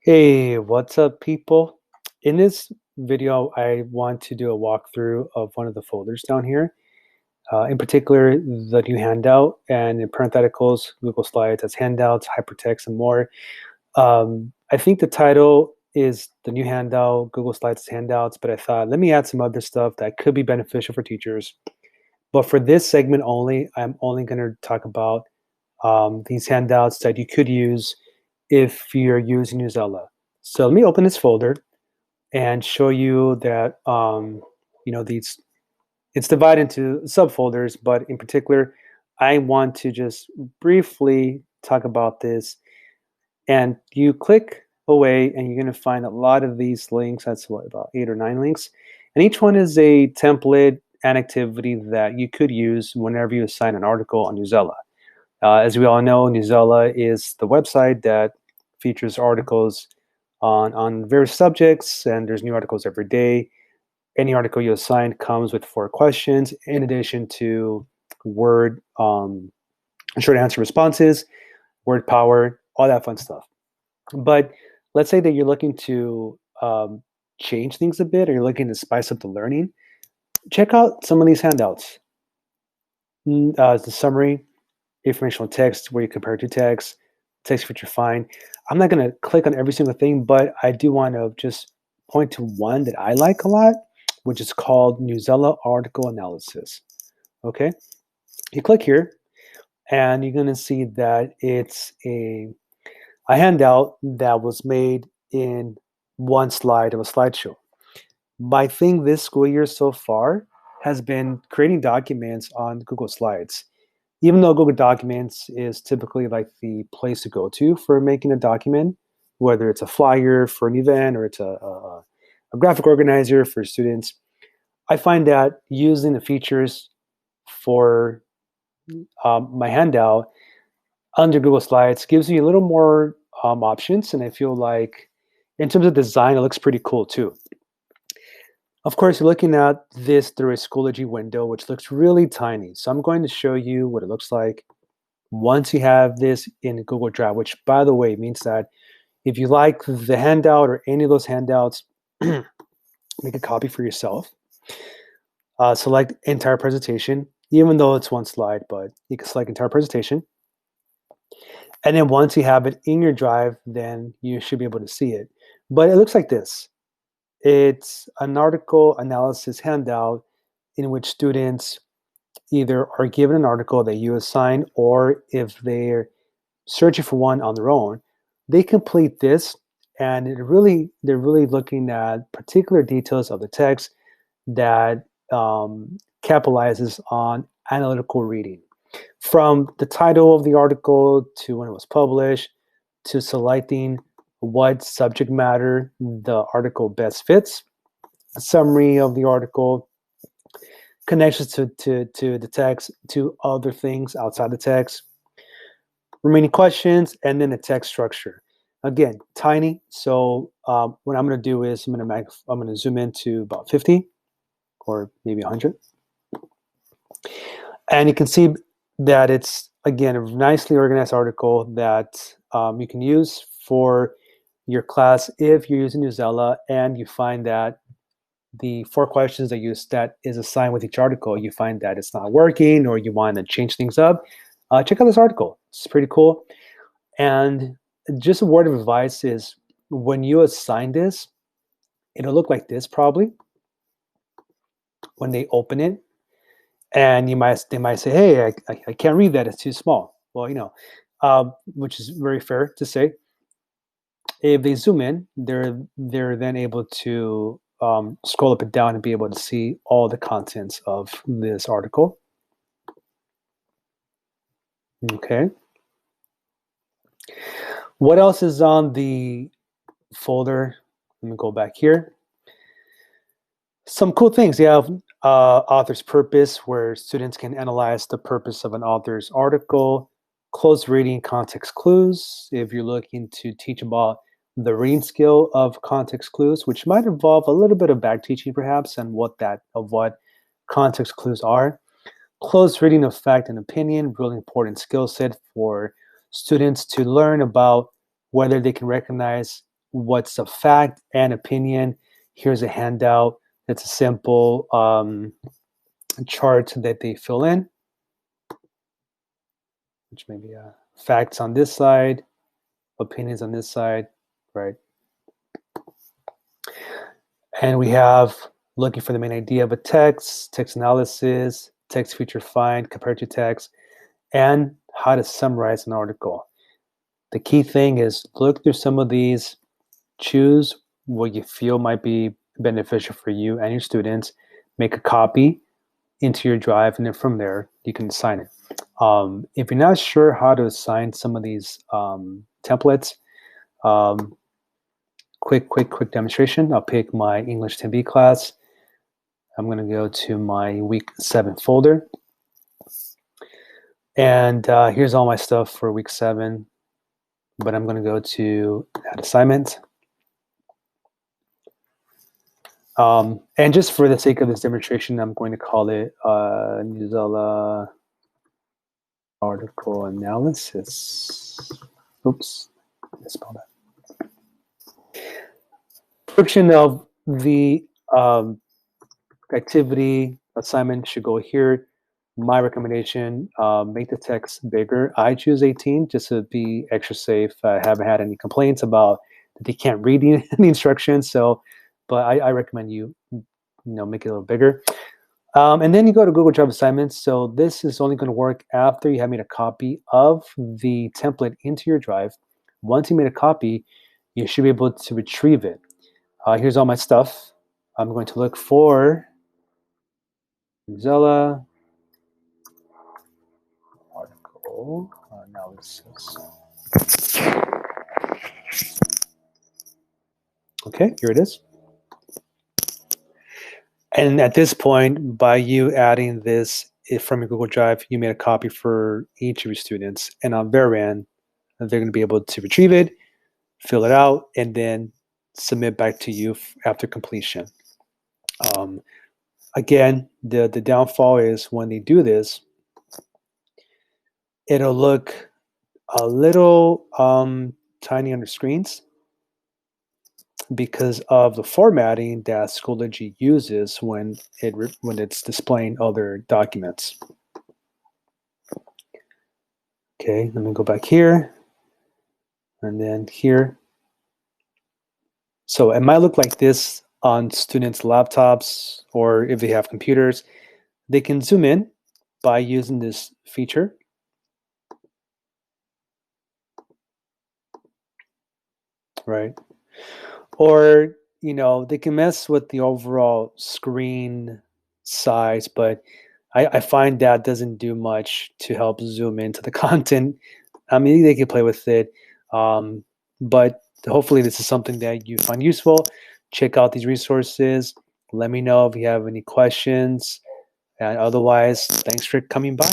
Hey, what's up, people? In this video, I want to do a walkthrough of one of the folders down here. In particular, the new handout, and in parentheticals, Google Slides as handouts, hypertext, and more. I think the title is the new handout, Google Slides as handouts, but I thought, let me add some other stuff that could be beneficial for teachers. But for this segment only, I'm only going to talk about these handouts that you could use if you're using Newsela. So let me open this folder and show you that these it's divided into subfolders, but in particular, I want to just briefly talk about this. And you click away, and you're going to find a lot of these links. That's what, about 8 or 9 links, and each one is a template and activity that you could use whenever you assign an article on Newsela. As we all know, Newsela is the website that features articles on various subjects, and there's new articles every day. Any article you assign comes with 4 questions, in addition to word short answer responses, word power, all that fun stuff. But let's say that you're looking to change things a bit, or you're looking to spice up the learning. Check out some of these handouts. The summary, informational text where you compare to text, text feature find. I'm not going to click on every single thing, but I do want to just point to one that I like a lot, which is called Newsela Article Analysis. Okay, you click here, and you're going to see that it's a handout that was made in one slide of a slideshow. My thing this school year so far has been creating documents on Google Slides. Even though Google Documents is typically like the place to go to for making a document, whether it's a flyer for an event or it's a graphic organizer for students, I find that using the features for my handout under Google Slides gives you a little more options, and I feel like in terms of design, it looks pretty cool too. Of course, you're looking at this through a Schoology window, which looks really tiny. So I'm going to show you what it looks like once you have this in Google Drive, which, by the way, means that if you like the handout or any of those handouts, make a copy for yourself. Select entire presentation, even though it's one slide, but you can select entire presentation. And then once you have it in your Drive, then you should be able to see it. But it looks like this. It's an article analysis handout in which students either are given an article that you assign, or if they're searching for one on their own, they complete this, and they're really looking at particular details of the text that capitalizes on analytical reading. From the title of the article to when it was published, to selecting what subject matter the article best fits, a summary of the article, connections to the text, to other things outside the text, remaining questions, and then the text structure. Again, tiny. So what I'm going to do is I'm going to zoom into about 50 or maybe 100, and you can see that it's, again, a nicely organized article that you can use for your class if you're using Newsela and you find that the 4 questions that is assigned with each article, you find that it's not working, or you want to change things up. Check out this article. It's pretty cool. And just a word of advice is, when you assign this, it'll look like this probably when they open it. And they might say, hey, I can't read that, it's too small. Well, which is very fair to say. If they zoom in, they're then able to scroll up and down and be able to see all the contents of this article. Okay. What else is on the folder? Let me go back here. Some cool things. You have author's purpose, where students can analyze the purpose of an author's article. Close reading context clues, if you're looking to teach about the reading skill of context clues, which might involve a little bit of back teaching perhaps, and what context clues are. Close reading of fact and opinion, really important skill set for students to learn about whether they can recognize what's a fact and opinion. Here's a handout. It's a simple chart that they fill in, which may be facts on this side, opinions on this side, right? And we have looking for the main idea of a text, text analysis, text feature find, compared to text, and how to summarize an article. The key thing is look through some of these, choose what you feel might be beneficial for you and your students, make a copy into your drive, and then from there, you can assign it. If you're not sure how to assign some of these templates, quick demonstration. I'll pick my English 10B class. I'm going to go to my week 7 folder. And here's all my stuff for week 7. But I'm going to go to add assignment. And just for the sake of this demonstration, I'm going to call it Newsela article analysis. Oops, I spelled that. Description of the activity assignment should go here. My recommendation, make the text bigger. I choose 18 just to be extra safe. I haven't had any complaints about that they can't read the instructions. So, but I recommend you make it a little bigger. And then you go to Google Drive assignments. So this is only going to work after you have made a copy of the template into your drive. Once you made a copy, you should be able to retrieve it. Here's all my stuff. I'm going to look for Newsela article analysis. Okay, here it is. And at this point, by you adding this from your Google Drive, you made a copy for each of your students. And on their end, they're going to be able to retrieve it, fill it out, and then submit back to you after completion. Again, the downfall is when they do this, it'll look a little tiny on the screens because of the formatting that Schoology uses when it's displaying other documents. Okay, let me go back here and then here. So it might look like this on students' laptops, or if they have computers, they can zoom in by using this feature. Right. Or, they can mess with the overall screen size, but I find that doesn't do much to help zoom into the content. I mean, they can play with it, but hopefully this is something that you find useful. Check out these resources. Let me know if you have any questions. And otherwise, thanks for coming by.